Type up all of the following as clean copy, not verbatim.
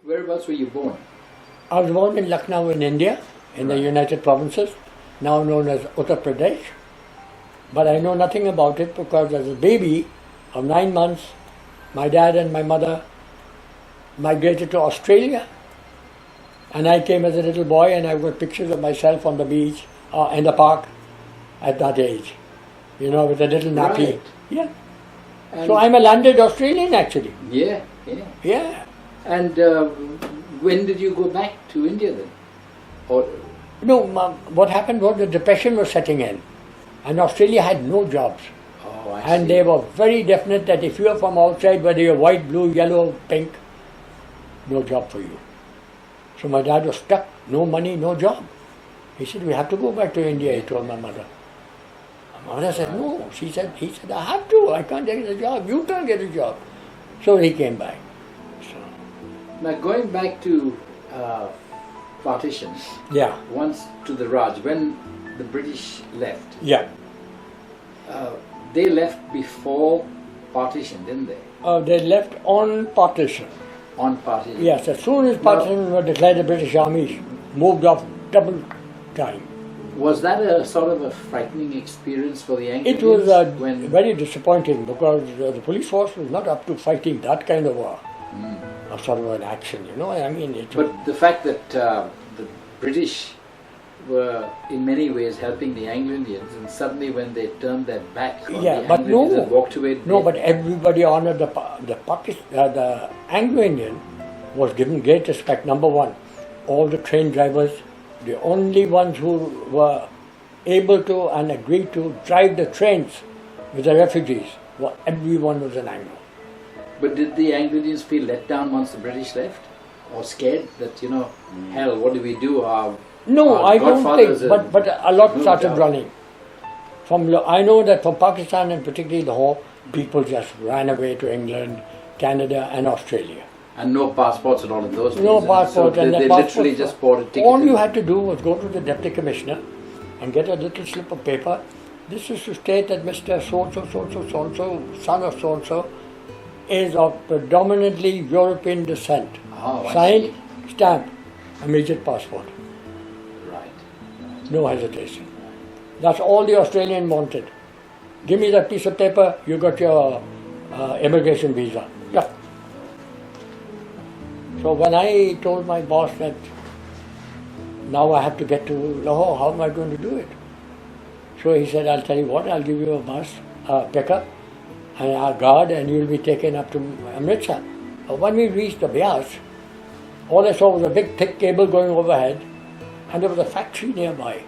Whereabouts were you born? I was born in Lucknow in India, in the United Provinces, now known as Uttar Pradesh. But I know nothing about it because as a baby of 9 months, my dad and my mother migrated to Australia. And I came as a little boy and I've got pictures of myself on the beach, in the park at that age, with a little nappy. Right. Yeah. And So I'm a landed Australian actually. yeah. Yeah. And when did you go back to India then? Or No, what happened was the depression was setting in and Australia had no jobs. oh, I And see. they were very definite that if you are from outside, whether you're white, blue, yellow, pink, no job for you. So my dad was stuck, no money, no job. He said, we have to go back to India, he told my mother. My mother said, no. He said, I have to, I can't get a job, you can't get a job. So he came back. So, Now going back to partition, yeah, once to the Raj, when the British left, yeah. they left before partition, didn't they? They left on partition. On partition. Yes, as soon as partition was declared, the British Army moved off double time. Was that a sort of a frightening experience for the Anglicans? It was when very disappointing because the police force was not up to fighting that kind of a sort of an action, I mean, it was, But the fact that the British were in many ways helping the Anglo-Indians, and suddenly when they turned their back on yeah, the but Anglo-Indians no, and walked away, no, but everybody honored the Anglo-Indian was given great respect. Number one, all the train drivers, the only ones who were able to and agreed to drive the trains with the refugees, everyone was an Anglo. But did the Anglo-Indians feel let down once the British left? Or scared that, hell, what do we do? No, Our I don't godfathers think, had but a lot moved started out. running. I know that from Pakistan and particularly Lahore, people just ran away to England, Canada and Australia. And no passports and all of those No things. passport, So and they the literally passports- just bought a ticket. All and- you had to do was go to the deputy commissioner and get a little slip of paper. This is to state that Mr. So-and-so, so-and-so, so-and-so, son of so-and-so, is of predominantly European descent. Oh, I Signed, see. stamp, immediate passport. Right. No hesitation. That's all the Australian wanted. Give me that piece of paper, you got your immigration visa. Yeah. So when I told my boss that now I have to get to Lahore, how am I going to do it? So he said, I'll tell you what, I'll give you a bus, pickup, and a guard, and you'll be taken up to Amritsar. But when we reached the Bias, all I saw was a big thick cable going overhead, and there was a factory nearby.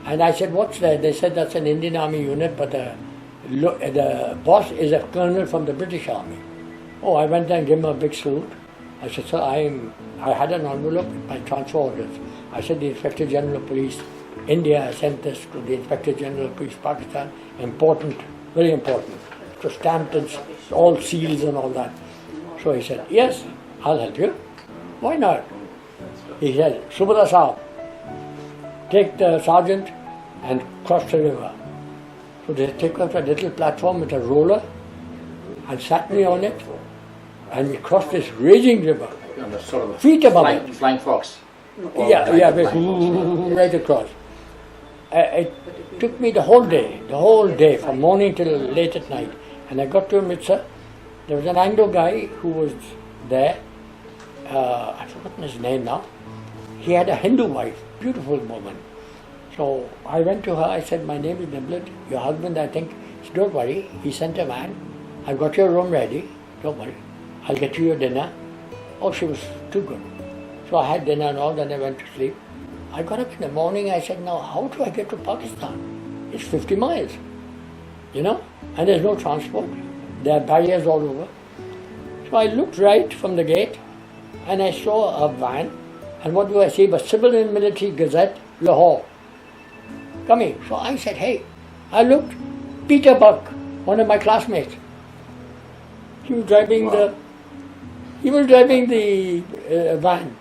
And I said, what's that? They said, that's an Indian Army unit, but the boss is a colonel from the British Army. Oh, I went there and gave him a big salute. I said, sir, I had an envelope with my transfer orders. I said, the Inspector General of Police, India has sent this to the Inspector General of Police, Pakistan. Important, very important. It was stamped and all seals and all that. So he said, yes, I'll help you. Why not? He said, Subhada Saab, take the sergeant and cross the river. So they took us a little platform with a roller and sat me on it, and we crossed this raging river, On a sort of a feet above it. flying fox. Or Yeah, flying- yeah, flying fox. right across. It took me the whole day, from morning till late at night. And I got to Amritsar. There was an Anglo guy who was there. I've forgotten his name now. He had a Hindu wife, beautiful woman. So I went to her, I said, my name is Niblett, your husband, I think. She said, don't worry, he sent a man. I've got your room ready, don't worry. I'll get you your dinner. Oh, she was too good. So I had dinner and all, then I went to sleep. I got up in the morning, I said, now how do I get to Pakistan? It's 50 miles, and there's no transport. There are barriers all over. So I looked right from the gate and I saw a van, and what do I see but Civil and Military Gazette, Lahore, coming. So I said, hey, I looked, Peter Buck, one of my classmates. He was driving the van.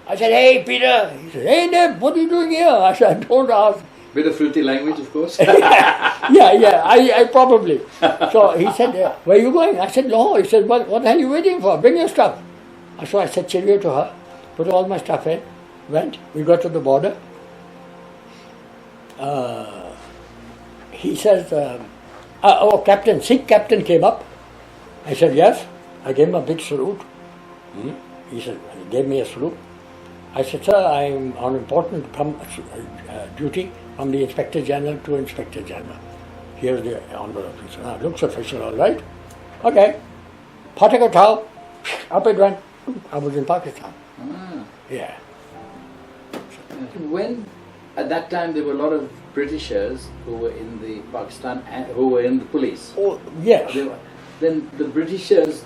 I said, hey, Peter. He said, hey, Nib, what are you doing here? I said, don't ask. Bit of filthy language, of course. Yeah, I probably. So he said, where are you going? I said, Lahore. He said, what the hell are you waiting for? Bring your stuff. So I said cheerio to her, put all my stuff in, went, we got to the border. He says, Captain, Sikh captain came up. I said, yes. I gave him a big salute. He said, he gave me a salute. I said, sir, I'm on important duty from the Inspector General to Inspector General. Here's the envelope. He said, looks official, all right. Okay. Phatak uthao. Up it went. I was in Pakistan. Yeah. When, at that time, there were a lot of Britishers who were in the Pakistan and who were in the police. Oh, yes. Then the Britishers,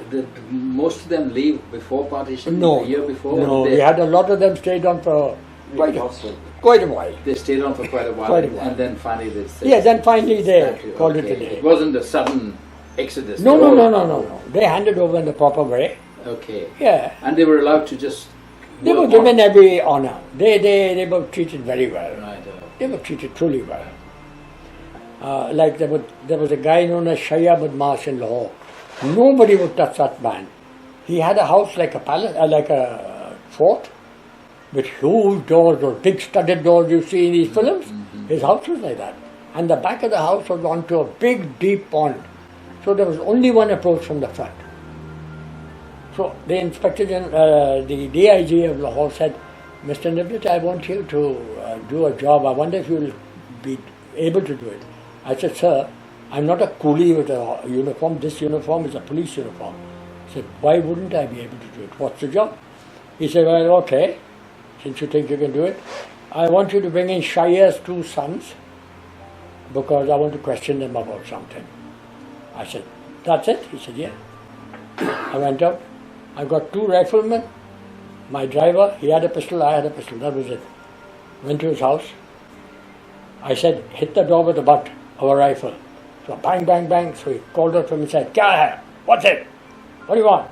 did most of them leave before partition? No. A year before? No, we had a lot of them stayed on for quite a while. They stayed on for quite a while. Quite a while. And then finally they said... Yeah, then finally they called it a Okay. day. It wasn't a sudden exodus. No. They handed over in the proper way. Okay. Yeah. And they were allowed to just... They were given every honor. They were treated very well. Right. They were treated truly well. Like there was a guy known as Shaya Badmash in Lahore. Nobody would touch that man. He had a house like a palace, like a fort, with huge doors, those big studded doors you see in these films. His house was like that. And the back of the house was onto a big, deep pond. So there was only one approach from the front. So the Inspector General, the DIG of Lahore said, Mr. Niblett, I want you to do a job. I wonder if you will be able to do it. I said, sir, I'm not a coolie with a uniform. This uniform is a police uniform. I said, why wouldn't I be able to do it? What's the job? He said, well, okay, since you think you can do it, I want you to bring in Shaya's 2 sons because I want to question them about something. I said, that's it? He said, yeah. I went out. I got 2 riflemen. My driver, he had a pistol, I had a pistol. That was it. Went to his house. I said, hit the door with the butt of a rifle. So bang, bang, bang. So he called out from inside, Kya hai? What's it? What do you want?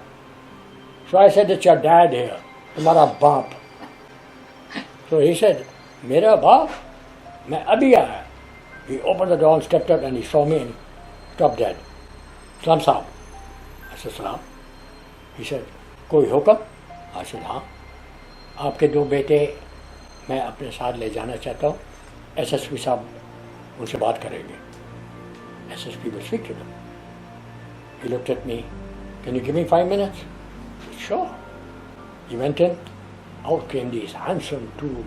So I said, it's your dad here. Tumhara baap. So he said, Mera baap? Main abhi aaya. He opened the door and stepped out and he saw me and he stopped dead. Salam saab. I said, salam. He said, koi hukam? I said, हाँ आपके 2 बेटे मैं अपने साथ ले जाना चाहता हूँ SSP साहब उनसे बात करेंगे SSP will speak to them. He looked at me, can you give me 5 minutes? I said, sure. He went in, out came these handsome 2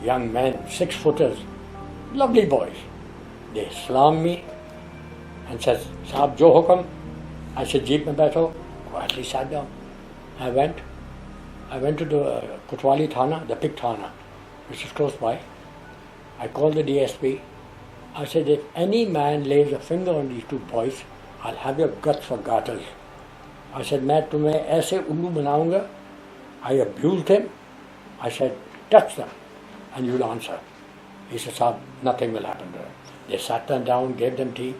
young men, 6-footers, lovely boys. They slammed me and said, साहब जो हुक्म. I said, jeep में बैठो. Quietly sat down. I went to the Kotwali Thana, the Pig Thana, which is close by. I called the DSP. I said, if any man lays a finger on these 2 boys, I'll have your guts for garters. I said, मैं तुम्हें ऐसे उल्लू बनाऊंगा. I abused him. I said, touch them and you'll answer. He said, Saab, nothing will happen to them. They sat them down, gave them tea.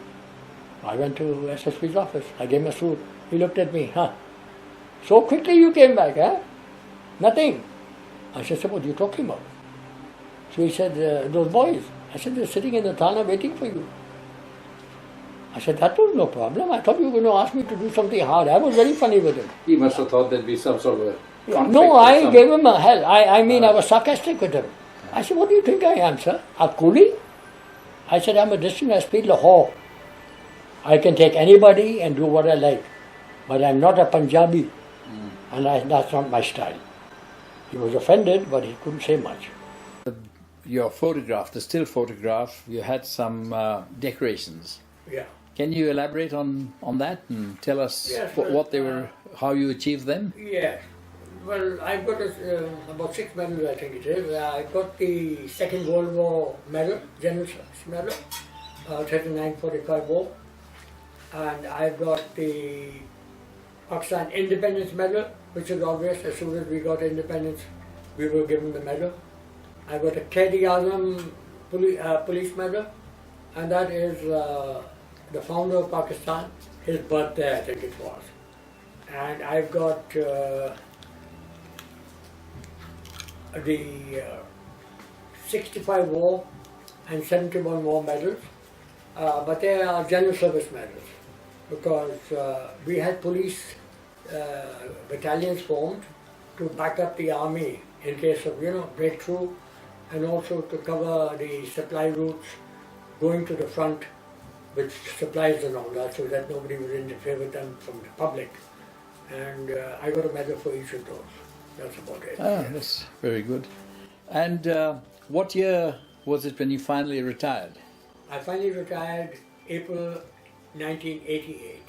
I went to SSP's office. I gave him a suit. He looked at me, so quickly you came back, huh? Nothing. I said, what are you talking about? So he said, those boys. I said, they're sitting in the Thana waiting for you. I said, that was no problem. I thought you were going to ask me to do something hard. I was very funny with him. He must have thought there'd be some sort of a conflict. No, I gave him a hell. I mean, I was sarcastic with him. I said, what do you think I am, sir? A coolie? I said, I'm a district SP Lahore. I can take anybody and do what I like. But I'm not a Punjabi. And that's not my style. He was offended, but he couldn't say much. Your photograph, the still photograph, you had some decorations. Yeah. Can you elaborate on that and tell us what they were, how you achieved them? Yeah. Well, I've got about 6 medals, I think it is. I got the Second World War medal, General Service Medal, 39-45 war. And I've got the Pakistan Independence Medal, which is obvious. As soon as we got independence, we were given the medal. I got a Quaid-e-Azam police medal, and that is the founder of Pakistan, his birthday, I think it was. And I've got the 65 war and 71 war medals, but they are general service medals because we had police battalions formed to back up the army in case of, breakthrough, and also to cover the supply routes going to the front with supplies and all that, so that nobody would interfere with them from the public. And I got a medal for each of those. That's about it. Ah, that's very good. And what year was it when you finally retired? I finally retired April 1988.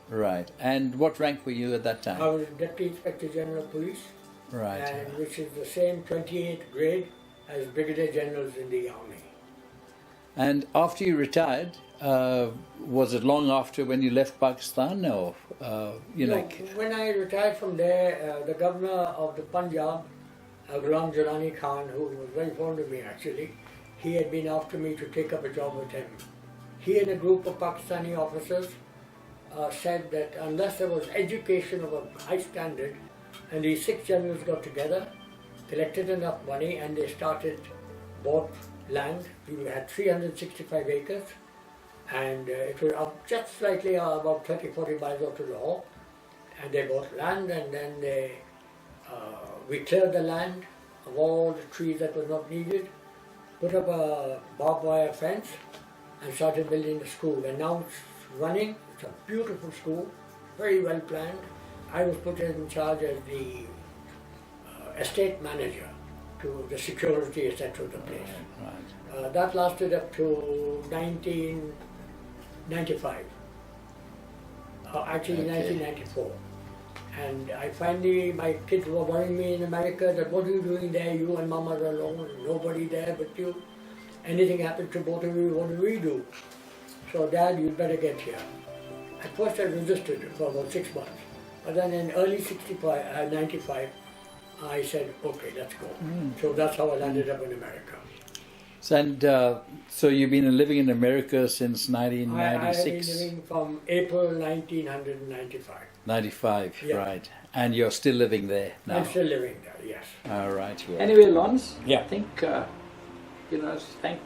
Right. And what rank were you at that time? I was Deputy Inspector General of Police, Right. and which is the same 28th grade as Brigadier Generals in the Army. And after you retired, was it long after when you left Pakistan, or When I retired from there, the governor of the Punjab, Ghulam Jalani Khan, who was very fond of me actually, he had been after me to take up a job with him. He and a group of Pakistani officers said that unless there was education of a high standard, and these 6 generals got together, collected enough money, and they bought land. We had 365 acres, and it was up just slightly about 30-40 miles out to Lahore. And they bought land, and then we cleared the land of all the trees that were not needed, put up a barbed wire fence, and started building the school. And now it's running. It's a beautiful school, very well planned. I was put in charge as the estate manager to the security, etc. of the place. Right. That lasted up to 1995. Actually, Okay. 1994. And I finally, my kids were worrying me in America that what are you doing there? You and Mama are alone, nobody there but you. Anything happens to both of you, what do we do? So Dad, you better get here. At first I resisted for about 6 months. But then in early 95, I said, okay, let's go. So that's how I landed up in America. So you've been living in America since I have been 1996? living from April 1995. 95, Yeah. right. And you're still living there now? I'm still living there, yes. All right. Well. Anyway, Lons, Yeah. I think,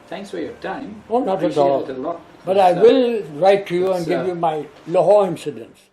thanks for your time. Oh, not at Appreciate all. it a lot. But I It's, will write to you and it's, give you my Lahore incidents.